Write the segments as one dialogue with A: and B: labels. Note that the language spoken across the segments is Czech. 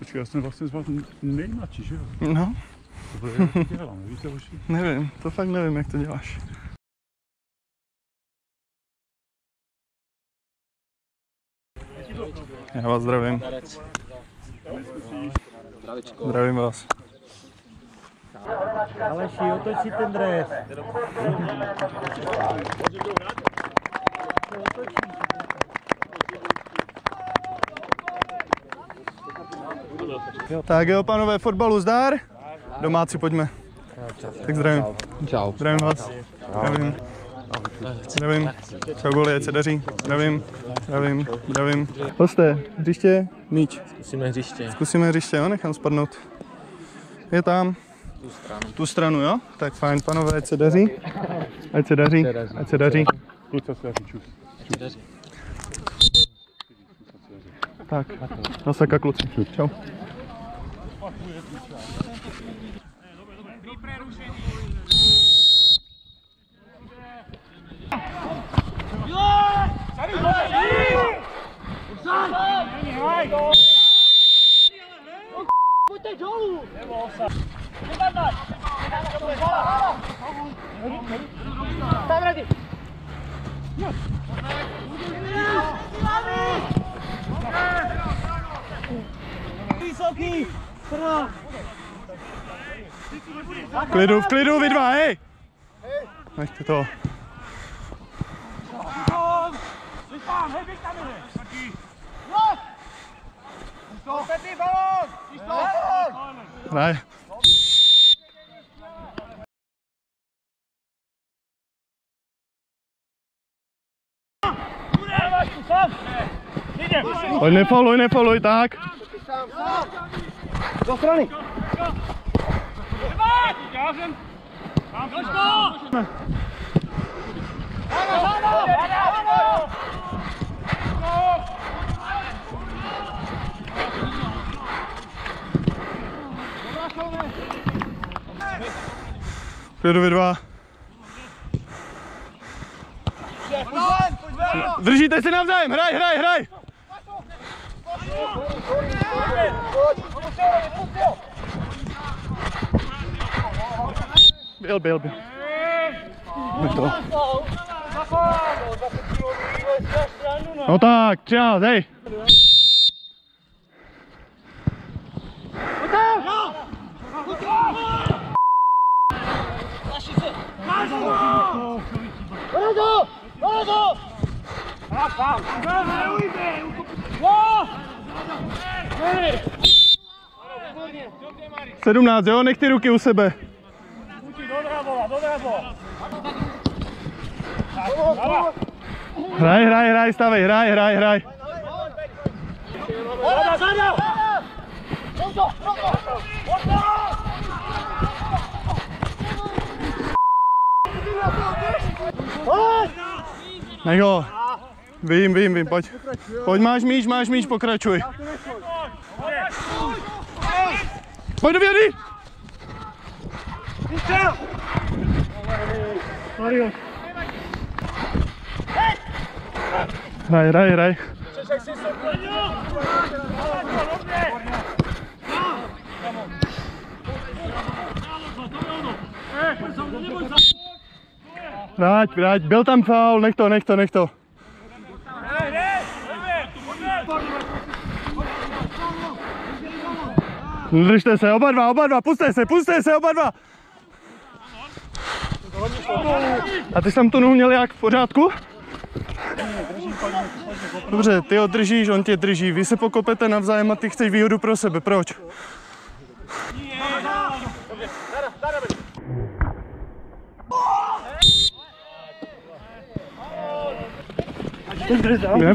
A: Počkej, já jsem vlastně z vás nejmladší, že jo?
B: No.
A: To jak to dělám, víte, hoši?
B: Nevím, to fakt nevím, jak to děláš. Já vás zdravím. Zdravím vás.
C: Aleši, otočí ten dres.
B: Tak jo, pánové, fotbalu zdar. Domáci, pojďme. Tak zdravím.
D: Čau.
B: Zdravím vás. Zdravím. Zdravím. Čau goli, ať se daří. Zdravím. Zdravím. Zdravím. Hosté, hřiště, míč. Zkusíme hřiště, jo, nechám spadnout. Je tam. Tu stranu, jo? Tak fajn, panové, ať se daří. Ať se daří. Ať se daří.
A: Kluci se daří, čus.
B: Tak, nasaka kluci. Čau.
C: Pojďte dolů! Tam ready! Vysoký!
B: V klidu, vy dva, hej! Nechte to. Hraj. Nefauluj, tak.
C: Do strany!
B: Klidu vy dva. Držíte se navzájem, hraj! Byl. No tak, 13, hej.
C: Dorazu!
B: 17, jo, nech ty ruky u sebe. Hraj, stavej, hraj. Nech ho. Vím, pojď. Pojď, máš míč, pokračuj. Pojď do vědy! Hraj. Vrať, byl tam faul, nech to. Držte se, oba dva, puste se, oba dva. A ty jsi tam tu nohu měl jak v pořádku? Dobře, ty ho držíš, on tě drží, vy se pokopete navzájem a ty chceš výhodu pro sebe, proč? Ne.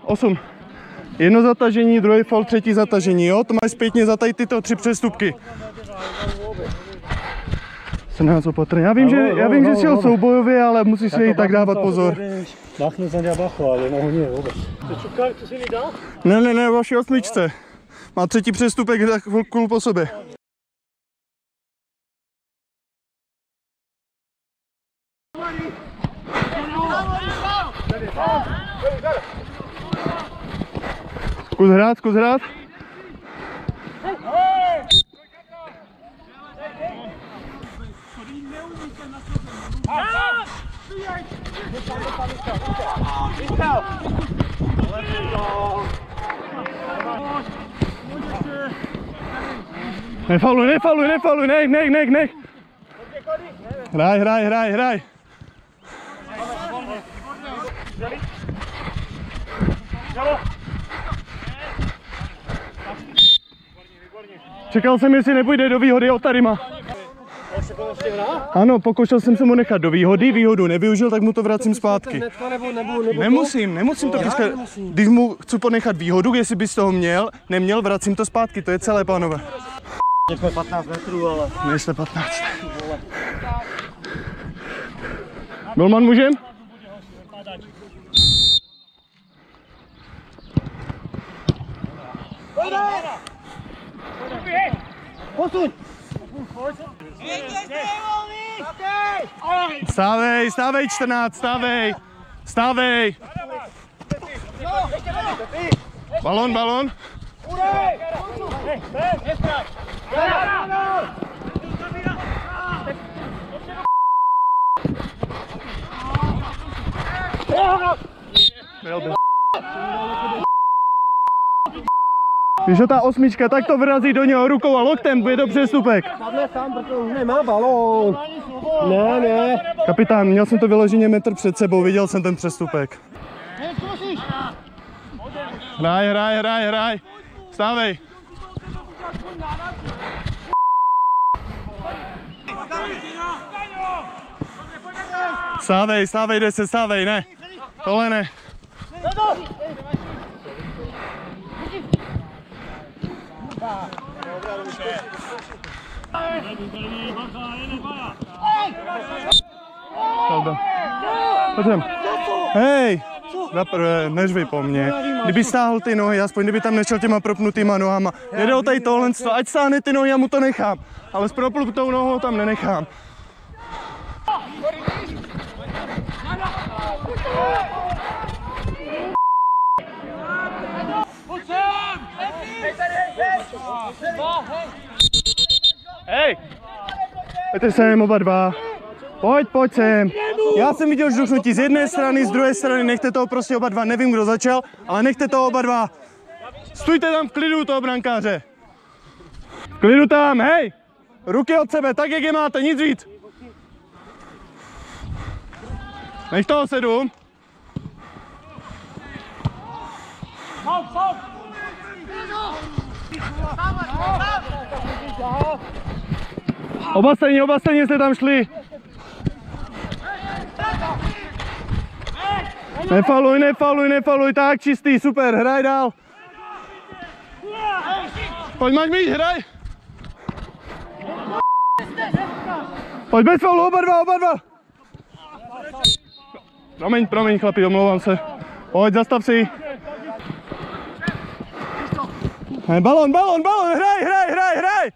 B: Osm. Jedno zatažení, druhý faul, třetí zatažení, jo? To máš zpětně za tady tyto 3 přestupky. 17 opatrně. Já vím, že jsi jel soubojově, ale musíš si i tak dávat pozor.
C: Bachnu jsem dělal bachu, ale nohu nie vůbec. Co jsi mi dal?
B: Ne, vaši 8. Má 3. přestupek za chvilku po sobě. Zkus hrát, zkus hrát. Nefauluj, nefauluj, nefauluj, nech. Hraj. Čekal jsem, jestli nepůjde do výhody od Tarima. Ano, pokoušel jsem se mu nechat do výhody, výhodu nevyužil, tak mu to vracím zpátky. Nemusím to pískat. Když mu chci ponechat výhodu, jestli bys toho neměl, vracím to zpátky, to je celé, pánové.
C: Jsme 15 metrů, ale...
B: Nejste 15. Golman můžem?
C: Posuň!
B: Stávej 14, stávej. Balón. Když ho ta osmička takto vrazí do něho rukou a loktem, bude to přestupek.
C: Padne sám, protože už nemá balón. Ne.
B: Kapitán, měl jsem to vyloženě metr před sebou, viděl jsem ten přestupek. Hraj. Stávej. Stávej, 10, stávej, ne. Tohle ne. Pojďme. Hej, zaprvé, neřvi po mně. Kdyby stáhl ty nohy, aspoň kdyby tam nešel těma propnutýma nohama. Jede o tady tohle, ať stáhne ty nohy, já mu to nechám. Ale s propnutou nohou tam nenechám. Hej! Pojďte sem oba dva. Pojď sem. Já jsem viděl žduchnutí z jedné strany, z druhé strany, nechte toho prostě oba dva. Nevím, kdo začal, ale nechte toho oba dva. Stůjte tam v klidu toho brankáře. V klidu tam, hej! Ruky od sebe, tak jak je máte, nic víc. Nech toho 7. Oba stejně jste tam šli. Nefaluj, tak čistý, super, hraj dál. Pojď, máš mít, hraj. Pojď bez faulu, oba dva. Promiň, chlapi, omlouvám se. Pojď, zastav si. Balón, hraj.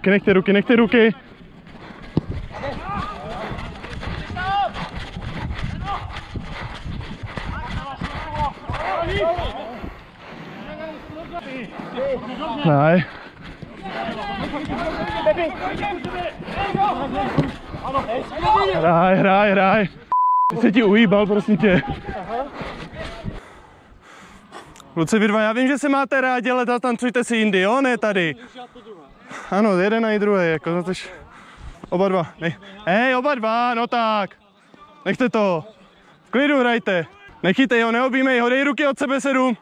B: Nechte ruky. Nej. Hraj. Ty se ti uhýbal, prosím tě. Kluci vy dva, já vím, že se máte rádi, ale tancujte si jindy, jo, ne tady. Ano, jeden i druhý, jako na tož... Oba dva, hej, oba dva, no tak. Nechte to. V klidu hrajte. Nechytej ho, neobjímej ho, dej ruky od sebe 7.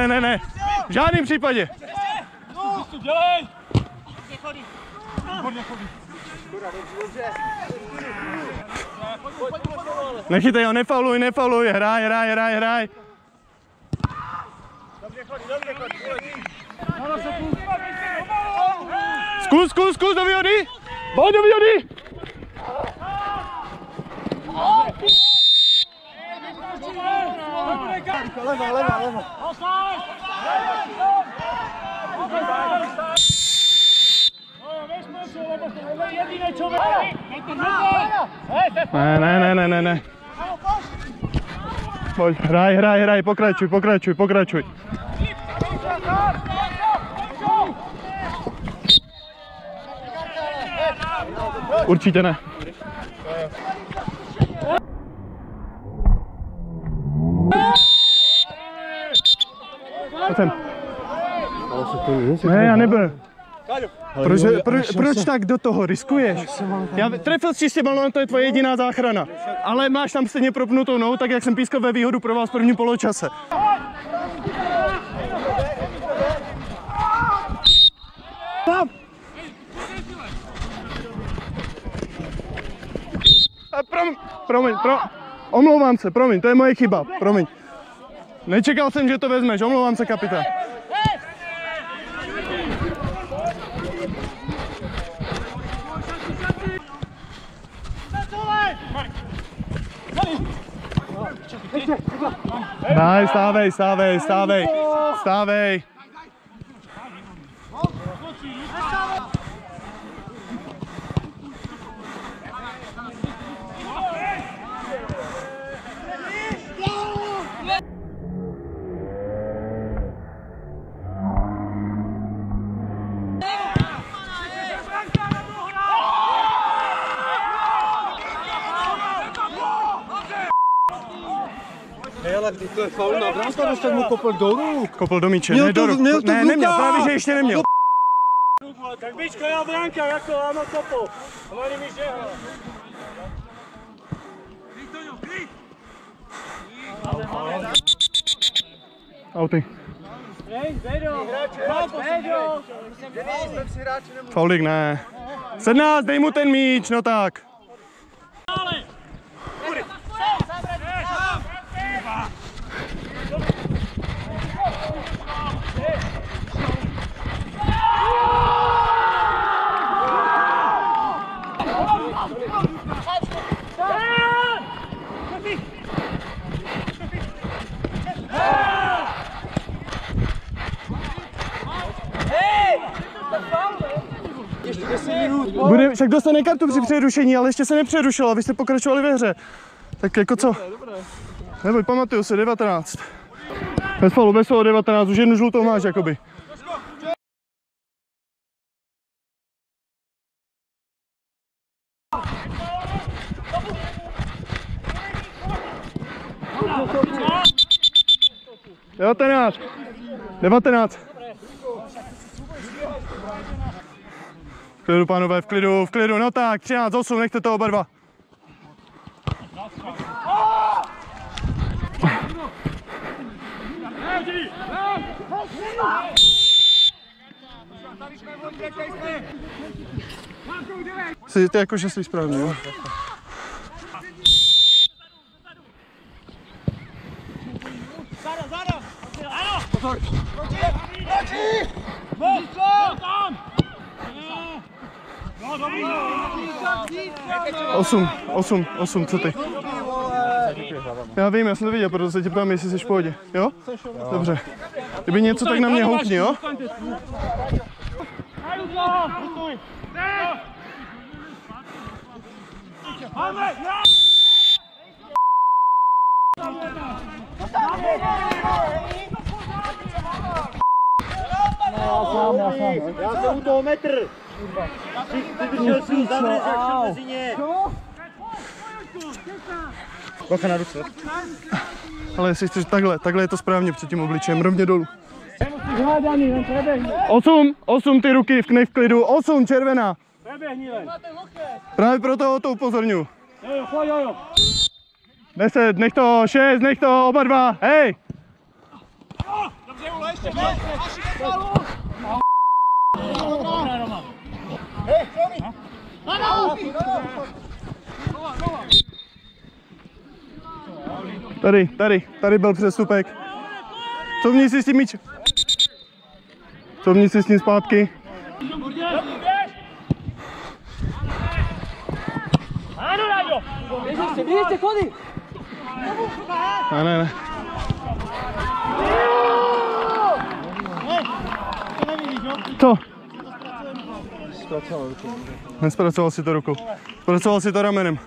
B: Ne. V žádném případě. Nechytej ho, nefauluj, hraj. Zkus, do výhody! Boj do výhody! Leva. Ne. Pojď, hraj, pokračuj. Určitě ne. Ne, já nebyl. Proč tak do toho riskuješ? Trefil jsi čistě balón, to je tvoje jediná záchrana. Ale máš tam stejně propnutou nohu, tak jak jsem pískal ve výhodu pro vás v prvním poločase. Omlouvám se, promiň, to je moje chyba, promiň. Nečekal jsem, že to vezmeš, omlouvám se, kapitán. Daj, stávej.
C: Ale když to je faul na branka, tak mu kopl do ruk.
B: Kopl do míče, ne do ruk. Ne, neměl, právě že ještě neměl.
C: Tak bička na branka, jako ano kopl. Hlavně mi žehla.
B: Auty. Faulik ne. 17, dej mu ten míč, no tak. Však dostane kartu při přerušení, ale ještě se nepřerušilo, vy jste pokračovali ve hře. Tak jako co? Neboj, pamatuju se, 19. Bez faulu 19, už jednu žlutou máš jakoby. Devatenáct. V klidu, pánové, v klidu, no tak, 13-8, nechte to oba dva. Ty jako, že jsi správný, jo? Osm, co ty? Já vím, já jsem to viděl, protože se tě ptám, jestli jsi v pohodě, jo? Dobře. Kdyby něco, tak na mě houpni, jo?
C: Já jsem u toho metr. Ty držel si zavřeš, jak šel mezi ně.
B: Bacha na ruce. Ale jestli chceš takhle je to správně před tím obličejem, rovně dolů. 8 ty ruky v klidu, 8 červená. Právě proto to upozorňuji. 10, nech to, 6, nech to, oba dva, hej! Tady byl přestupek. Covni si s tím míč. Covni si s tím zpátky. Ne. Co? Nespracoval si to rukou. Spracoval si to ramenem.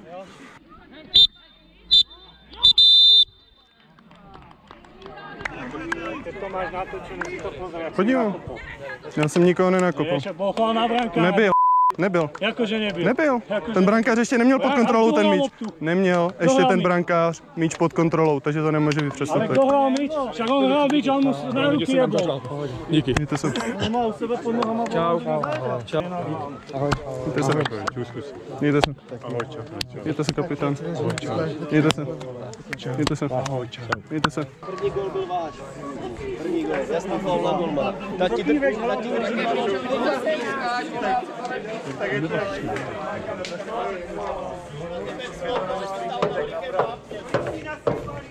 B: Podívám. Já jsem nikoho nenakopl. Nebyl.
C: Jakože nebyl.
B: Nebyl. Ten brankář ještě neměl pod kontrolou ten míč. Neměl ještě ten brankář míč pod kontrolou, takže to nemůže být přestupek.
C: Ale kdo hrál míč? Však on hrál míč, on mu na ruky jebl.
A: Díky.
B: Mějte se.
C: Nemá u sebe pod nohama.
B: Čau. Mějte se. Mějte se. Mějte se, kapitán. Mějte se. Mějte se. Mějte se.
D: První gol byl váš. První gol. Jasný faul na golmana. Tati drží.